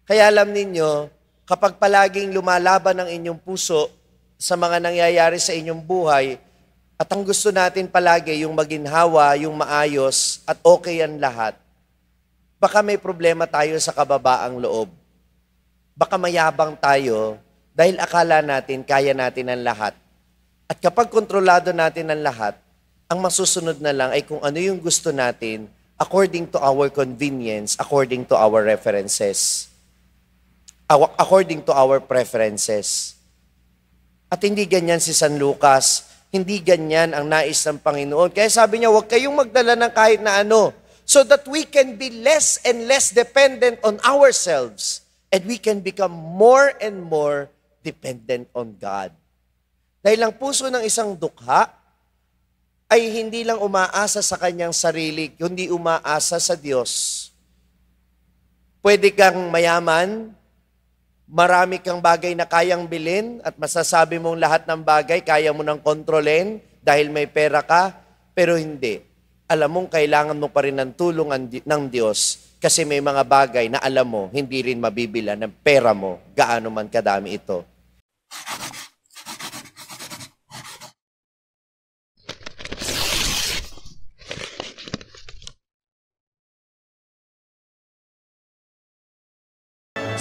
Kaya alam ninyo, kapag palaging lumalaban ang inyong puso sa mga nangyayari sa inyong buhay, at ang gusto natin palagi yung maginhawa, yung maayos, at okay ang lahat, baka may problema tayo sa kababaang loob. Baka mayabang tayo dahil akala natin kaya natin ang lahat. At kapag kontrolado natin ang lahat, ang masusunod na lang ay kung ano yung gusto natin according to our convenience, according to our references, according to our preferences. At hindi ganyan si San Lucas, hindi ganyan ang nais ng Panginoon. Kaya sabi niya, huwag kayong magdala ng kahit na ano, so that we can be less and less dependent on ourselves, and we can become more and more dependent on God. Dahil ang puso ng isang dukha ay hindi lang umaasa sa kanyang sarili, kundi umaasa sa Diyos. Pwede kang mayaman, marami kang bagay na kayang bilhin at masasabi mong lahat ng bagay kaya mo nang kontrolin dahil may pera ka, pero hindi. Alam mong kailangan mo pa rin ng tulong ng Diyos kasi may mga bagay na alam mo hindi rin mabibila ng pera mo gaano man kadami ito.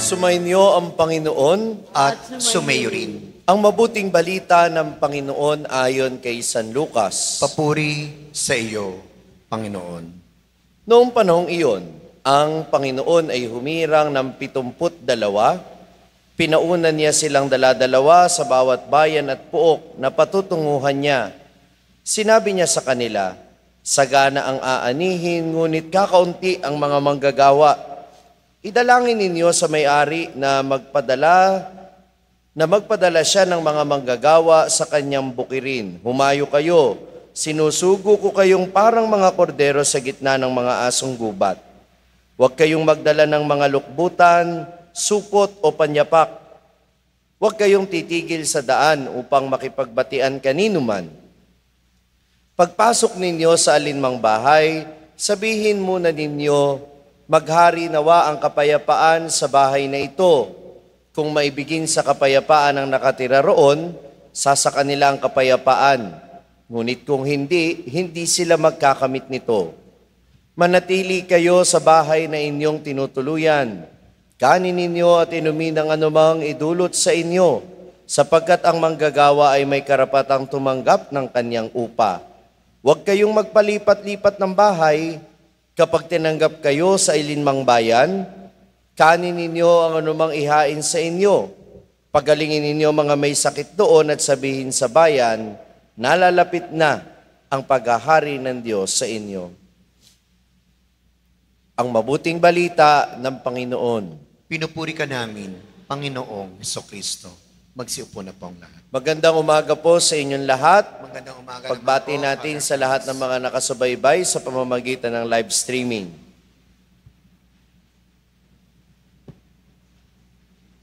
Sumainyo ang Panginoon at sumayo rin. ang mabuting balita ng Panginoon ayon kay San Lucas. Papuri sa iyo, Panginoon. Noong panahong iyon, ang Panginoon ay humirang ng 72, pinaunan niya silang dala-dalawa sa bawat bayan at puok na patutunguhan niya. Sinabi niya sa kanila, sagana ang aanihin, ngunit kakaunti ang mga manggagawa. Idalangin ninyo sa may-ari na magpadala siya ng mga manggagawa sa kanyang bukirin. Humayo kayo, sinusugo ko kayong parang mga kordero sa gitna ng mga asong gubat. Huwag kayong magdala ng mga lukbutan, supot o panyapak. Huwag kayong titigil sa daan upang makipagbatian kanino man. Pagpasok ninyo sa alinmang bahay, sabihin muna ninyo, maghari nawa ang kapayapaan sa bahay na ito. Kung maibigin sa kapayapaan ang nakatira roon, sasaka nila ang kapayapaan. Ngunit kung hindi, hindi sila magkakamit nito. Manatili kayo sa bahay na inyong tinutuluyan. Kanin ninyo at inumin ang anumang idulot sa inyo, sapagkat ang manggagawa ay may karapatang tumanggap ng kanyang upa. Huwag kayong magpalipat-lipat ng bahay. Kapag tinanggap kayo sa ilinmang bayan, kanin ninyo ang anumang ihain sa inyo. Pagalingin ninyo mga may sakit doon at sabihin sa bayan, nalalapit na ang paghahari ng Diyos sa inyo. Ang mabuting balita ng Panginoon. Pinupuri ka namin, Panginoong Hesukristo. Magsiupo na po ang lahat. Magandang umaga po sa inyong lahat. Magandang umaga. Pagbati natin sa lahat ng mga nakasubaybay sa pamamagitan ng live streaming.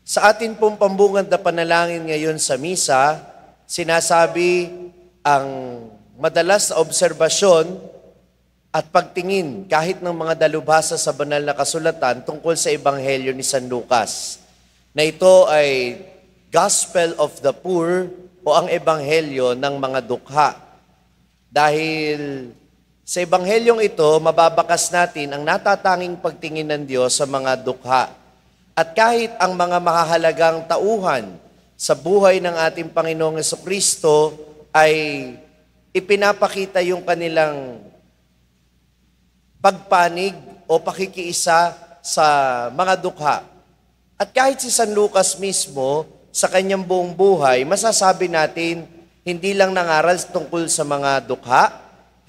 Sa atin pong pambungad na panalangin ngayon sa misa, sinasabi ang madalas na obserbasyon at pagtingin kahit ng mga dalubhasa sa banal na kasulatan tungkol sa Ebanghelyo ni San Lucas, na ito ay Gospel of the Poor o ang Ebanghelyo ng mga dukha. Dahil sa Ebanghelyong ito, mababakas natin ang natatanging pagtingin ng Diyos sa mga dukha. At kahit ang mga makahalagang tauhan sa buhay ng ating Panginoong Hesukristo ay ipinapakita yung kanilang pagpanig o pakikiisa sa mga dukha. At kahit si San Lucas mismo, sa kanyang buong buhay, masasabi natin, hindi lang nangaral tungkol sa mga dukha,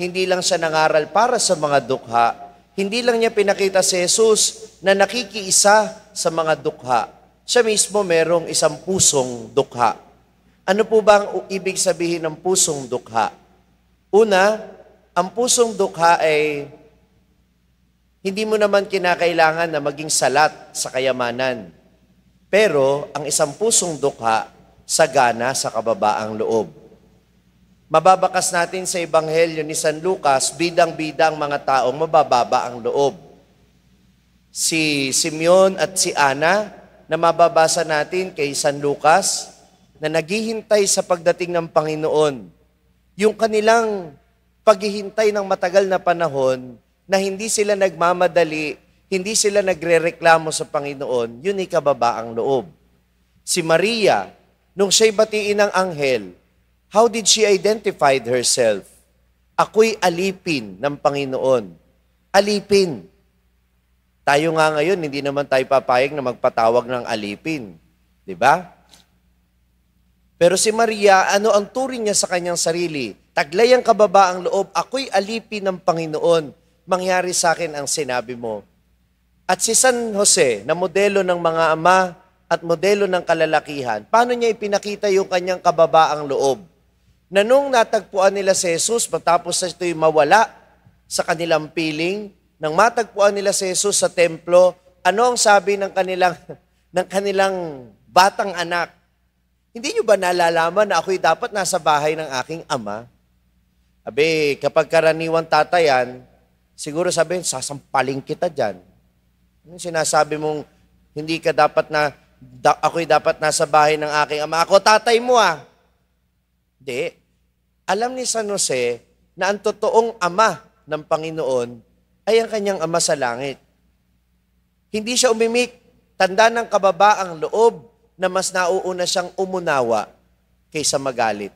hindi lang siya nangaral para sa mga dukha, hindi lang niya pinakita si Jesus na nakikiisa sa mga dukha. Siya mismo merong isang pusong dukha. Ano po ba ang ibig sabihin ng pusong dukha? Una, ang pusong dukha ay hindi mo naman kinakailangan na maging salat sa kayamanan. Pero ang isang pusong dukha, sagana sa kababaang loob. Mababakas natin sa Ebanghelyo ni San Lucas, bidang-bidang mga taong mabababa ang loob. Si Simeon at si Ana na mababasa natin kay San Lucas na naghihintay sa pagdating ng Panginoon. Yung kanilang paghihintay ng matagal na panahon na hindi sila nagmamadali, hindi sila nagrereklamo sa Panginoon, yun ay kababaang loob. Si Maria, nung siya'y batiin ng anghel, how did she identify herself? Ako'y alipin ng Panginoon. Alipin. Tayo nga ngayon, hindi naman tayo papayag na magpatawag ng alipin. Di ba? Pero si Maria, ano ang turing niya sa kanyang sarili? Taglay ang kababaang loob, ako'y alipin ng Panginoon. Mangyari sa akin ang sinabi mo. At si San Jose, na modelo ng mga ama at modelo ng kalalakihan, paano niya ipinakita yung kanyang kababaang loob? Na nung natagpuan nila si Jesus, matapos na ito'y mawala sa kanilang piling, nang matagpuan nila si Jesus sa templo, ano ang sabi ng kanilang batang anak? Hindi nyo ba nalalaman na ako'y dapat nasa bahay ng aking ama? Abe, kapag karaniwang tatayan, siguro sabihin, sasampaling kita dyan. Yung sinasabi mong, hindi ka dapat ako'y dapat nasa bahay ng aking ama. Ako, tatay mo ah. Hindi. Alam ni San Jose na ang totoong ama ng Panginoon ay ang kanyang ama sa langit. Hindi siya umimik. Tanda ng kababaang loob na mas nauuna siyang umunawa kaysa magalit.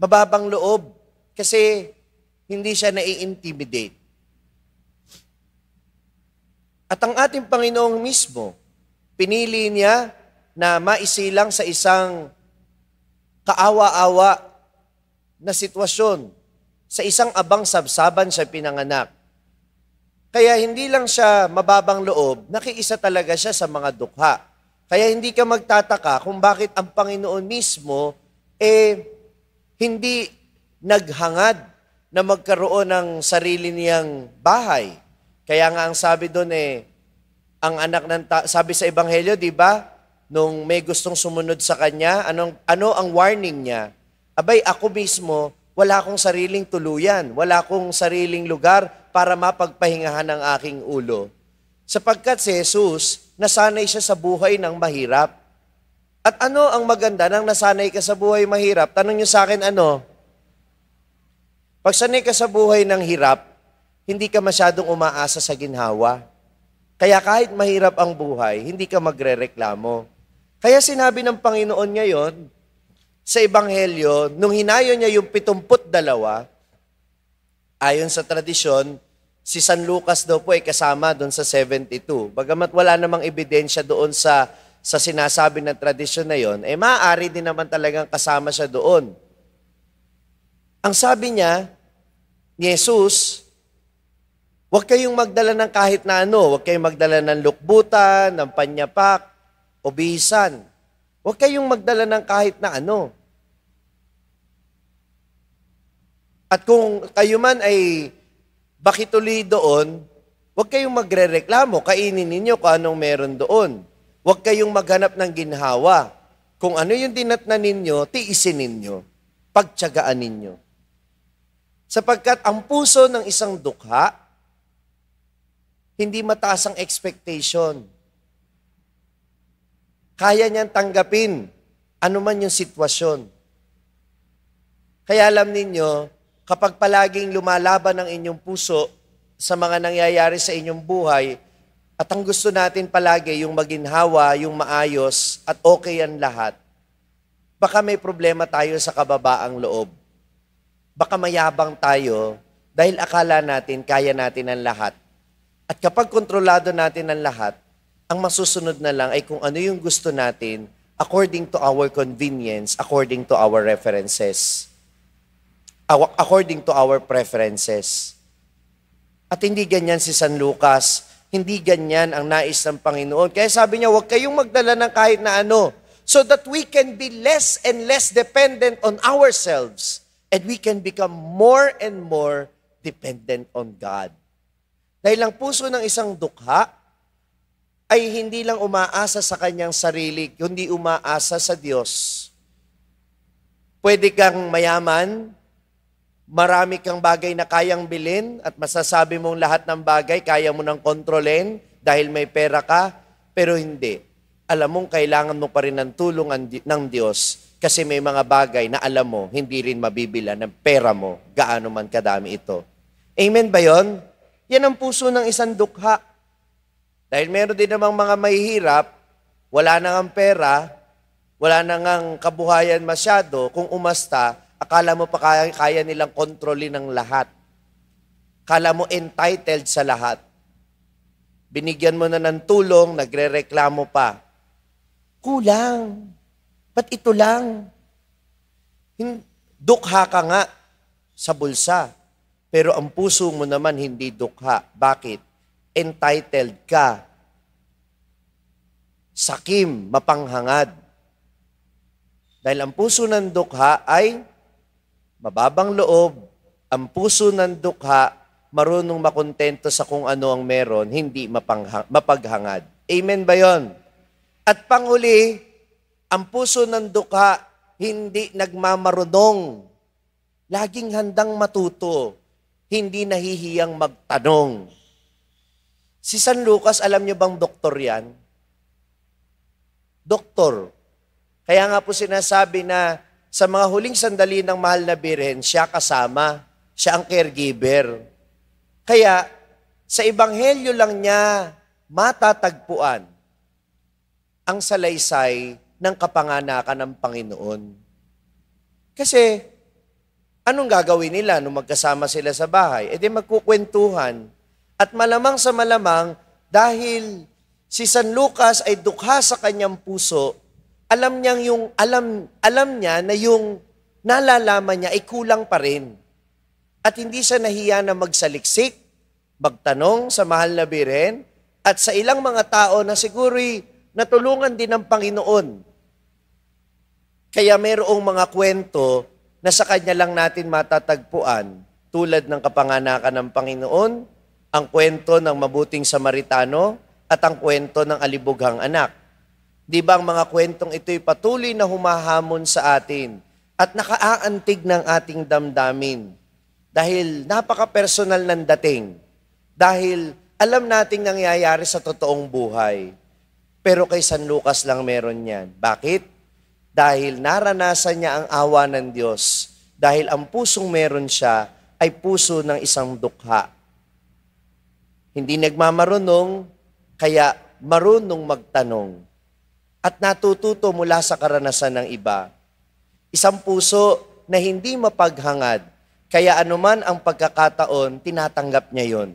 Mababang loob kasi hindi siya nai-intimidate. At ang ating Panginoong mismo, pinili niya na maisilang sa isang kaawa-awa na sitwasyon. Sa isang abang sabsaban siya pinanganak. Kaya hindi lang siya mababang loob, nakiisa talaga siya sa mga dukha. Kaya hindi ka magtataka kung bakit ang Panginoon mismo hindi naghangad na magkaroon ng sarili niyang bahay. Kaya nga ang sabi doon ang anak sabi sa Ebanghelyo, di ba? Nung may gustong sumunod sa kanya, ano ang warning niya? Abay, ako mismo, wala akong sariling tuluyan, wala akong sariling lugar para mapagpahingahan ang aking ulo. Sapagkat si Jesus, nasanay siya sa buhay ng mahirap. At ano ang maganda nang nasanay ka sa buhay mahirap? Tanong niyo sa akin ano? Pag sanay ka sa buhay ng hirap, hindi ka masyadong umaasa sa ginhawa. Kaya kahit mahirap ang buhay, hindi ka magrereklamo. Kaya sinabi ng Panginoon ngayon, sa Ebanghelyo, nung hinayo niya yung 72, ayon sa tradisyon, si San Lucas daw po ay kasama doon sa 72. Bagamat wala namang ebidensya doon sa sinasabi ng tradisyon na yon, maaari din naman talagang kasama siya doon. Ang sabi niya, ni Jesus, huwag kayong magdala ng kahit na ano, huwag kayong magdala ng lukbutan, ng panyapak, o bihisan. Huwag kayong magdala ng kahit na ano. At kung kayo man ay bakituloy doon, huwag kayong magrereklamo, kainin ninyo kung anong meron doon. Huwag kayong maghanap ng ginhawa. Kung ano yung dinatnan ninyo, tiisin ninyo, pagtiyagaan ninyo. Sapagkat ang puso ng isang dukha, hindi mataas ang expectation. Kaya niyang tanggapin anuman yung sitwasyon. Kaya alam ninyo, kapag palaging lumalaban ang inyong puso sa mga nangyayari sa inyong buhay, at ang gusto natin palagi yung maginhawa, yung maayos, at okay ang lahat, baka may problema tayo sa kababaang loob. Baka mayabang tayo dahil akala natin kaya natin ang lahat. At kapag kontrolado natin ang lahat, ang masusunod na lang ay kung ano yung gusto natin according to our convenience, according to our references, according to our preferences. At hindi ganyan si San Lucas, hindi ganyan ang nais ng Panginoon. Kaya sabi niya, huwag kayong magdala ng kahit na ano, so that we can be less and less dependent on ourselves, and we can become more and more dependent on God. Dahil ang puso ng isang dukha ay hindi lang umaasa sa kanyang sarili, kundi umaasa sa Diyos. Pwede kang mayaman, Marami kang bagay na kayang bilhin at masasabi mong lahat ng bagay kaya mo nang kontrolin dahil may pera ka, pero hindi. Alam mong kailangan mo pa rin ng tulong ng Diyos kasi may mga bagay na alam mo hindi rin mabibila ng pera mo, gaano man kadami ito. Amen ba yon? Yan ang puso ng isang dukha. Dahil meron din namang mga mahihirap, wala na ngang pera, wala na ngang kabuhayan masyado, kung umasta, akala mo pa kaya nilang kontrolin ng lahat. Akala mo entitled sa lahat. Binigyan mo na ng tulong, nagrereklamo pa. Kulang. Ba't ito lang? Dukha ka nga sa bulsa. Pero ang puso mo naman hindi dukha. Bakit? Entitled ka. Sakim, mapanghangad. Dahil ang puso ng dukha ay mababang loob. Ang puso ng dukha, marunong makontento sa kung ano ang meron, hindi mapaghangad. Amen ba yon? At panghuli, ang puso ng dukha, hindi nagmamarunong. Laging handang matuto. Hindi nahihiyang magtanong. Si San Lucas, alam niyo bang doktor yan? Doktor. Kaya nga po sinasabi na sa mga huling sandali ng mahal na birhen, siya kasama. Siya ang caregiver. Kaya sa ebanghelyo lang niya matatagpuan ang salaysay ng kapanganakan ng Panginoon. Kasi anong gagawin nila nung magkasama sila sa bahay? E di magkukwentuhan. At malamang sa malamang, dahil si San Lucas ay dukha sa kanyang puso, alam niya na yung nalalaman niya ay kulang pa rin. At hindi siya nahiya na magsaliksik, magtanong sa mahal na birhen, at sa ilang mga tao na siguro'y natulungan din ng Panginoon. Kaya mayroong mga kwento na sa kanya lang natin matatagpuan, tulad ng kapanganakan ng Panginoon, ang kwento ng mabuting Samaritano, at ang kwento ng alibughang anak. Di ba ang mga kwentong ito'y patuloy na humahamon sa atin at nakaaantig ng ating damdamin? Dahil napaka-personal ng dating. Dahil alam nating nangyayari sa totoong buhay. Pero kay San Lucas lang meron yan. Bakit? Dahil naranasan niya ang awa ng Diyos. Dahil ang pusong meron siya ay puso ng isang dukha. Hindi nagmamarunong, kaya marunong magtanong. At natututo mula sa karanasan ng iba. Isang puso na hindi mapaghangad, kaya anuman ang pagkakataon, tinatanggap niya yon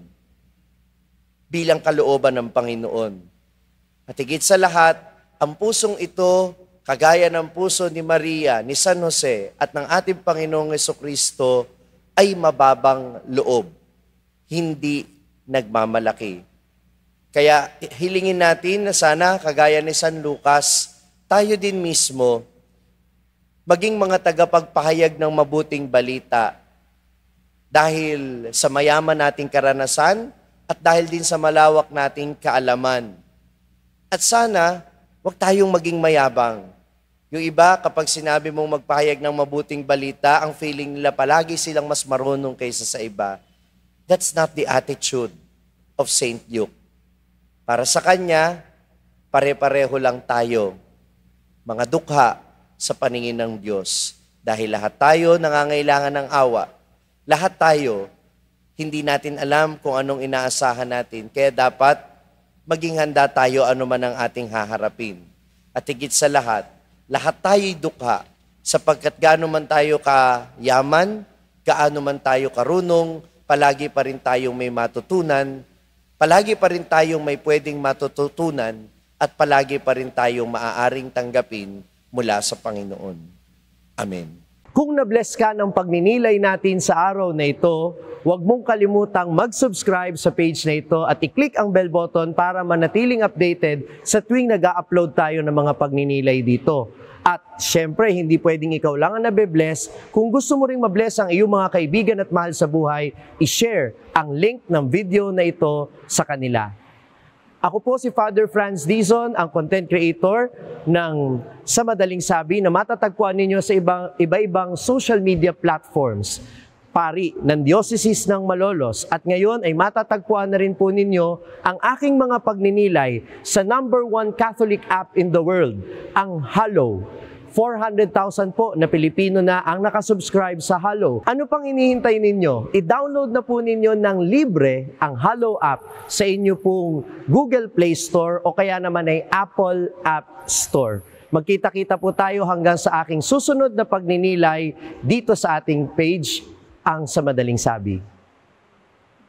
bilang kalooban ng Panginoon. At higit sa lahat, ang pusong ito, kagaya ng puso ni Maria, ni San Jose, at ng ating Panginoong Jesucristo, ay mababang loob, hindi nagmamalaki. Kaya hilingin natin na sana, kagaya ni San Lucas, tayo din mismo, maging mga tagapagpahayag ng mabuting balita dahil sa mayaman nating karanasan at dahil din sa malawak nating kaalaman. At sana, huwag tayong maging mayabang. Yung iba, kapag sinabi mong magpahayag ng mabuting balita, ang feeling nila palagi silang mas marunong kaysa sa iba. That's not the attitude of Saint Luke. Para sa kanya, pare-pareho lang tayo, mga dukha sa paningin ng Diyos. Dahil lahat tayo nangangailangan ng awa. Lahat tayo, hindi natin alam kung anong inaasahan natin. Kaya dapat maging handa tayo anuman ang ating haharapin. At higit sa lahat tayo'y dukha sapagkat gaano man tayo kayaman, gaano man tayo karunong, palagi pa rin tayong may matutunan, palagi pa rin tayong may pwedeng matututunan, at palagi pa rin tayong maaaring tanggapin mula sa Panginoon. Amen. Kung na-bless ka ng pagninilay natin sa araw na ito, huwag mong kalimutang mag-subscribe sa page na ito at i-click ang bell button para manatiling updated sa tuwing nag-upload tayo ng mga pagninilay dito. At syempre, hindi pwedeng ikaw lang ang nabe-bless. Kung gusto mo ring ma-bless ang iyong mga kaibigan at mahal sa buhay, i-share ang link ng video na ito sa kanila. Ako po si Father Franz Dizon, ang content creator ng Sa Madaling Sabi na matatagpuan ninyo sa iba-ibang social media platforms. pari ng Diocese ng Malolos at ngayon ay matatagpuan na rin po ninyo ang aking mga pagninilay sa #1 Catholic app in the world, ang Hallow. 400,000 po na Pilipino na ang nakasubscribe sa Hallow. Ano pang inihintay ninyo? I-download na po ninyo ng libre ang Hallow app sa inyo pong Google Play Store o kaya naman ay Apple App Store. Magkita-kita po tayo hanggang sa aking susunod na pagninilay dito sa ating page, ang Sa Madaling Sabi.